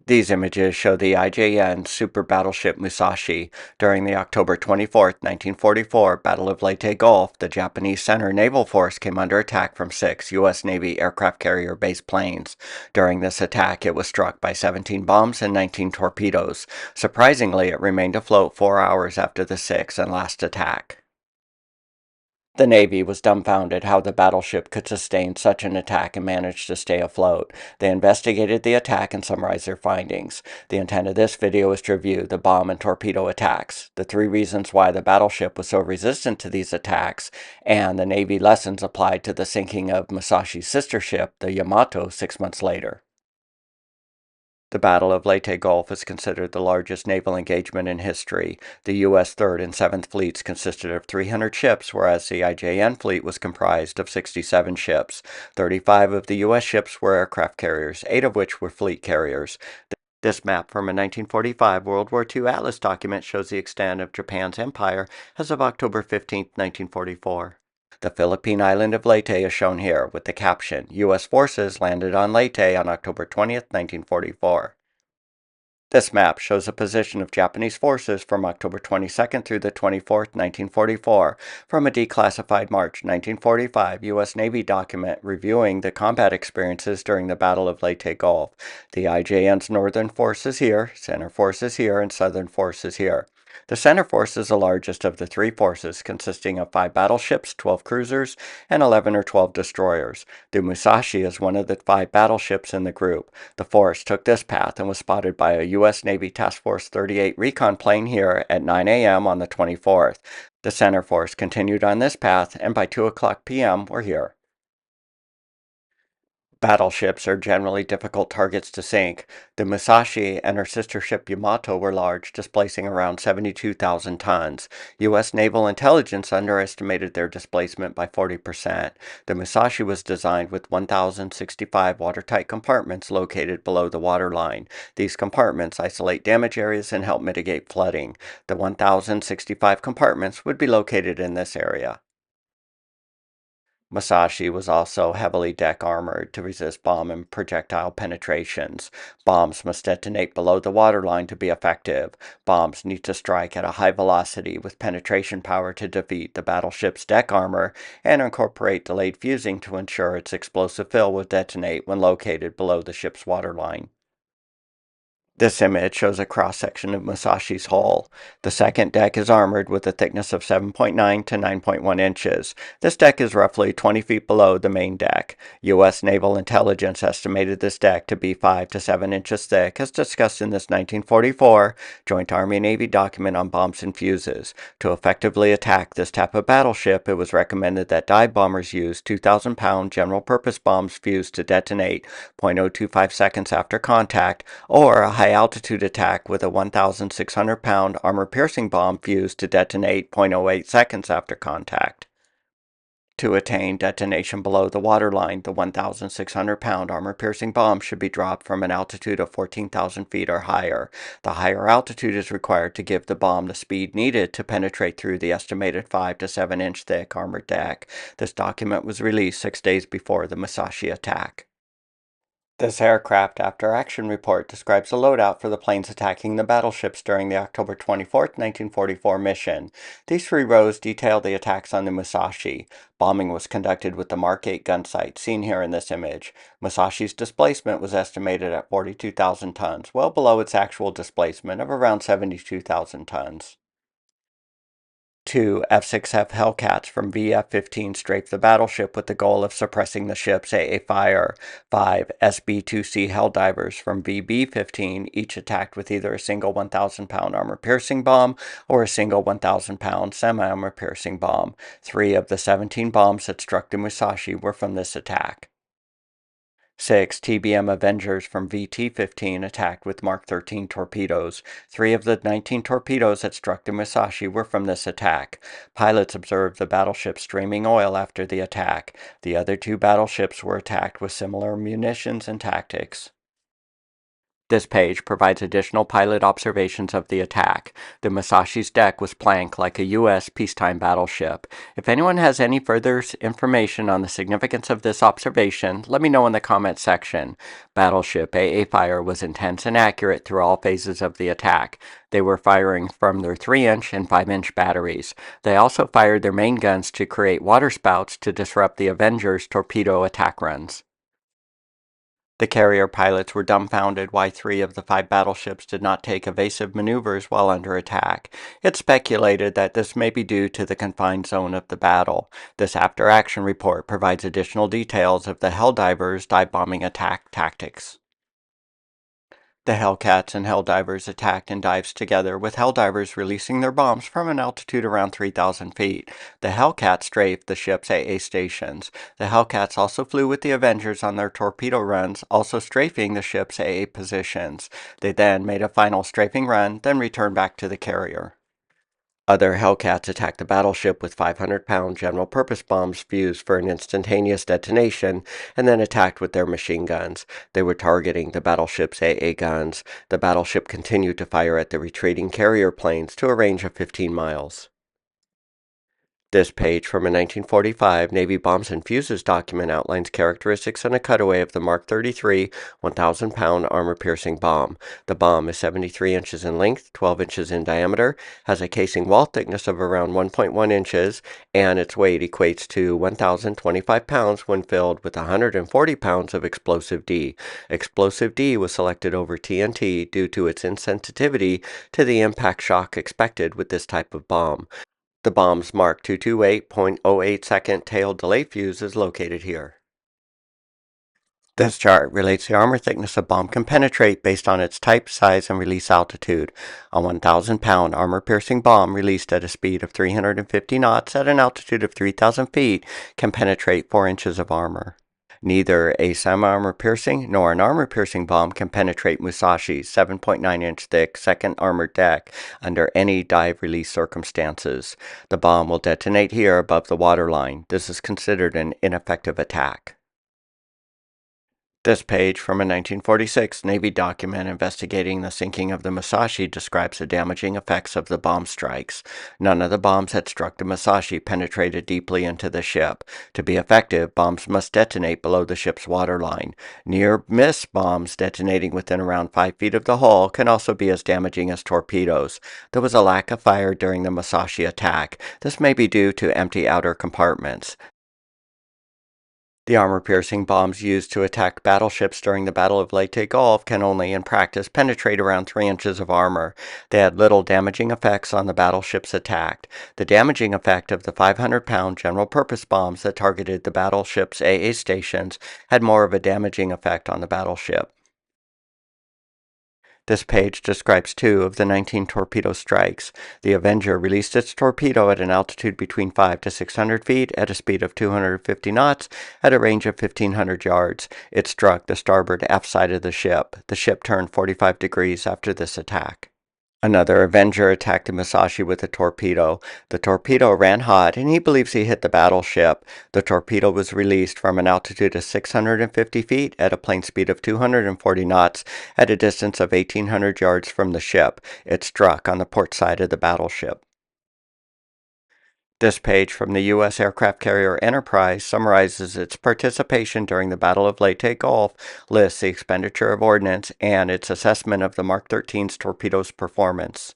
These images show the IJN super battleship Musashi. During the October 24, 1944 Battle of Leyte Gulf, the Japanese Center Naval Force came under attack from 6 U.S. Navy aircraft carrier-based planes. During this attack, it was struck by 17 bombs and 19 torpedoes. Surprisingly, it remained afloat 4 hours after the sixth and last attack. The Navy was dumbfounded how the battleship could sustain such an attack and manage to stay afloat. They investigated the attack and summarized their findings. The intent of this video is to review the bomb and torpedo attacks, the 3 reasons why the battleship was so resistant to these attacks, and the Navy lessons applied to the sinking of Musashi's sister ship, the Yamato, 6 months later. The Battle of Leyte Gulf is considered the largest naval engagement in history. The U.S. 3rd and 7th Fleets consisted of 300 ships, whereas the IJN fleet was comprised of 67 ships. 35 of the U.S. ships were aircraft carriers, 8 of which were fleet carriers. This map from a 1945 World War II Atlas document shows the extent of Japan's empire as of October 15, 1944. The Philippine island of Leyte is shown here, with the caption, U.S. forces landed on Leyte on October 20, 1944. This map shows the position of Japanese forces from October 22nd through the 24th, 1944, from a declassified March 1945 U.S. Navy document reviewing the combat experiences during the Battle of Leyte Gulf. The IJN's northern force is here, center force is here, and southern force is here. The center force is the largest of the 3 forces, consisting of 5 battleships, 12 cruisers, and 11 or 12 destroyers. The Musashi is one of the 5 battleships in the group. The force took this path and was spotted by a U.S. Navy Task Force 38 recon plane here at 9 a.m. on the 24th. The center force continued on this path, and by 2 o'clock p.m. were here. Battleships are generally difficult targets to sink. The Musashi and her sister ship Yamato were large, displacing around 72,000 tons. U.S. naval intelligence underestimated their displacement by 40%. The Musashi was designed with 1,065 watertight compartments located below the waterline. These compartments isolate damage areas and help mitigate flooding. The 1,065 compartments would be located in this area. Musashi was also heavily deck armored to resist bomb and projectile penetrations. Bombs must detonate below the waterline to be effective. Bombs need to strike at a high velocity with penetration power to defeat the battleship's deck armor and incorporate delayed fusing to ensure its explosive fill will detonate when located below the ship's waterline. This image shows a cross-section of Musashi's hull. The second deck is armored with a thickness of 7.9 to 9.1 inches. This deck is roughly 20 feet below the main deck. U.S. Naval Intelligence estimated this deck to be 5 to 7 inches thick, as discussed in this 1944 Joint Army-Navy document on bombs and fuses. To effectively attack this type of battleship, it was recommended that dive bombers use 2,000-pound general-purpose bombs fused to detonate 0.025 seconds after contact, or a high-altitude attack with a 1,600-pound armor-piercing bomb fused to detonate 0.08 seconds after contact. To attain detonation below the waterline, the 1,600-pound armor-piercing bomb should be dropped from an altitude of 14,000 feet or higher. The higher altitude is required to give the bomb the speed needed to penetrate through the estimated 5 to 7 inch thick armored deck. This document was released 6 days before the Musashi attack. This aircraft after-action report describes the loadout for the planes attacking the battleships during the October 24, 1944 mission. These 3 rows detail the attacks on the Musashi. Bombing was conducted with the Mark 8 gun sight, seen here in this image. Musashi's displacement was estimated at 42,000 tons, well below its actual displacement of around 72,000 tons. 2 F-6F Hellcats from VF-15 strafed the battleship with the goal of suppressing the ship's AA fire. 5 SB-2C Helldivers from VB-15 each attacked with either a single 1,000-pound armor-piercing bomb or a single 1,000-pound semi-armor-piercing bomb. 3 of the 17 bombs that struck the Musashi were from this attack. 6 TBM Avengers from VT-15 attacked with Mark 13 torpedoes. 3 of the 19 torpedoes that struck the Musashi were from this attack. Pilots observed the battleship streaming oil after the attack. The other 2 battleships were attacked with similar munitions and tactics. This page provides additional pilot observations of the attack. The Musashi's deck was planked like a U.S. peacetime battleship. If anyone has any further information on the significance of this observation, let me know in the comment section. Battleship AA fire was intense and accurate through all phases of the attack. They were firing from their 3-inch and 5-inch batteries. They also fired their main guns to create waterspouts to disrupt the Avenger's torpedo attack runs. The carrier pilots were dumbfounded why 3 of the 5 battleships did not take evasive maneuvers while under attack. It's speculated that this may be due to the confined zone of the battle. This after-action report provides additional details of the Helldivers dive-bombing attack tactics. The Hellcats and Helldivers attacked in dives together, with Helldivers releasing their bombs from an altitude around 3,000 feet. The Hellcats strafed the ship's AA stations. The Hellcats also flew with the Avengers on their torpedo runs, also strafing the ship's AA positions. They then made a final strafing run, then returned back to the carrier. Other Hellcats attacked the battleship with 500-pound general-purpose bombs fused for an instantaneous detonation, and then attacked with their machine guns. They were targeting the battleship's AA guns. The battleship continued to fire at the retreating carrier planes to a range of 15 miles. This page from a 1945 Navy Bombs and Fuses document outlines characteristics and a cutaway of the Mark 33 1,000-pound armor-piercing bomb. The bomb is 73 inches in length, 12 inches in diameter, has a casing wall thickness of around 1.1 inches, and its weight equates to 1,025 pounds when filled with 140 pounds of explosive D. Explosive D was selected over TNT due to its insensitivity to the impact shock expected with this type of bomb. The bomb's Mark 228.08 second tail delay fuse is located here. This chart relates the armor thickness a bomb can penetrate based on its type, size, and release altitude. A 1,000-pound armor-piercing bomb released at a speed of 350 knots at an altitude of 3,000 feet can penetrate 4 inches of armor. Neither a semi-armor-piercing nor an armor-piercing bomb can penetrate Musashi's 7.9-inch thick second armored deck under any dive release circumstances. The bomb will detonate here above the waterline. This is considered an ineffective attack. This page from a 1946 Navy document investigating the sinking of the Musashi describes the damaging effects of the bomb strikes. None of the bombs that struck the Musashi penetrated deeply into the ship. To be effective, bombs must detonate below the ship's waterline. Near-miss bombs detonating within around 5 feet of the hull can also be as damaging as torpedoes. There was a lack of fire during the Musashi attack. This may be due to empty outer compartments. The armor-piercing bombs used to attack battleships during the Battle of Leyte Gulf can only, in practice, penetrate around 3 inches of armor. They had little damaging effects on the battleships attacked. The damaging effect of the 500-pound general-purpose bombs that targeted the battleship's AA stations had more of a damaging effect on the battleship. This page describes 2 of the 19 torpedo strikes. The Avenger released its torpedo at an altitude between 5 to 600 feet at a speed of 250 knots at a range of 1,500 yards. It struck the starboard aft side of the ship. The ship turned 45 degrees after this attack. Another Avenger attacked the Musashi with a torpedo. The torpedo ran hot, and he believes he hit the battleship. The torpedo was released from an altitude of 650 feet at a plane speed of 240 knots at a distance of 1,800 yards from the ship. It struck on the port side of the battleship. This page from the U.S. aircraft carrier Enterprise summarizes its participation during the Battle of Leyte Gulf, lists the expenditure of ordnance, and its assessment of the Mark 13's torpedoes' performance.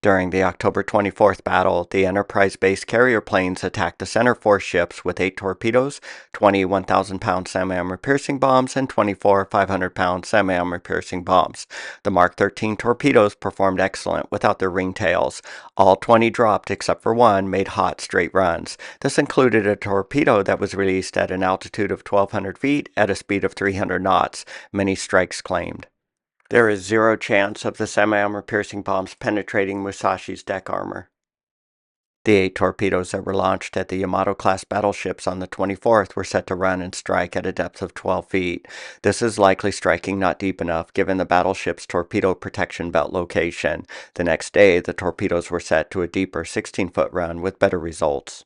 During the October 24th battle, the Enterprise-based carrier planes attacked the center force ships with 8 torpedoes, 20 1,000-pound semi-armor-piercing bombs, and 24 500-pound semi-armor-piercing bombs. The Mark 13 torpedoes performed excellent without their ringtails. All 20 dropped except for one made hot straight runs. This included a torpedo that was released at an altitude of 1,200 feet at a speed of 300 knots, many strikes claimed. There is 0 chance of the semi-armor-piercing bombs penetrating Musashi's deck armor. The 8 torpedoes that were launched at the Yamato-class battleships on the 24th were set to run and strike at a depth of 12 feet. This is likely striking not deep enough given the battleship's torpedo protection belt location. The next day, the torpedoes were set to a deeper 16-foot run with better results.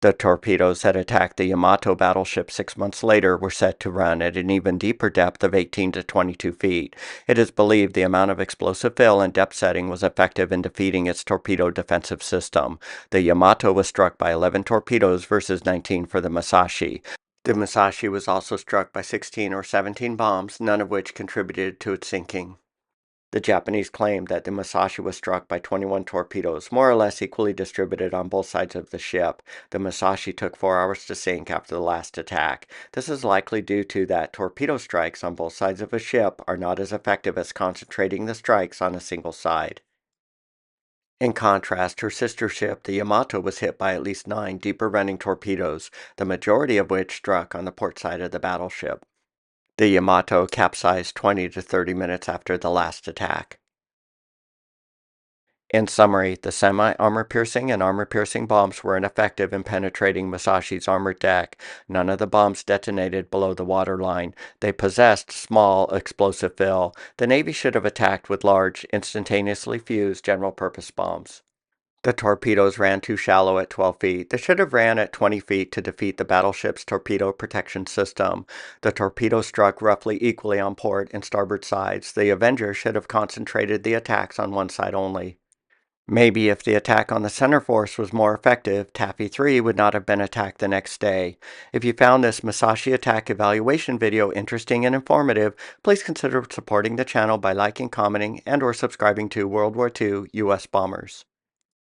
The torpedoes that attacked the Yamato battleship 6 months later were set to run at an even deeper depth of 18 to 22 feet. It is believed the amount of explosive fill and depth setting was effective in defeating its torpedo defensive system. The Yamato was struck by 11 torpedoes versus 19 for the Musashi. The Musashi was also struck by 16 or 17 bombs, none of which contributed to its sinking. The Japanese claimed that the Musashi was struck by 21 torpedoes, more or less equally distributed on both sides of the ship. The Musashi took 4 hours to sink after the last attack. This is likely due to that torpedo strikes on both sides of a ship are not as effective as concentrating the strikes on a single side. In contrast, her sister ship, the Yamato, was hit by at least 9 deeper running torpedoes, the majority of which struck on the port side of the battleship. The Yamato capsized 20 to 30 minutes after the last attack. In summary, the semi-armor-piercing and armor-piercing bombs were ineffective in penetrating Musashi's armored deck. None of the bombs detonated below the waterline. They possessed small explosive fill. The Navy should have attacked with large, instantaneously fused general-purpose bombs. The torpedoes ran too shallow at 12 feet. They should have ran at 20 feet to defeat the battleship's torpedo protection system. The torpedoes struck roughly equally on port and starboard sides. The Avenger should have concentrated the attacks on one side only. Maybe if the attack on the center force was more effective, Taffy 3 would not have been attacked the next day. If you found this Musashi attack evaluation video interesting and informative, please consider supporting the channel by liking, commenting, and or subscribing to World War II U.S. Bombers.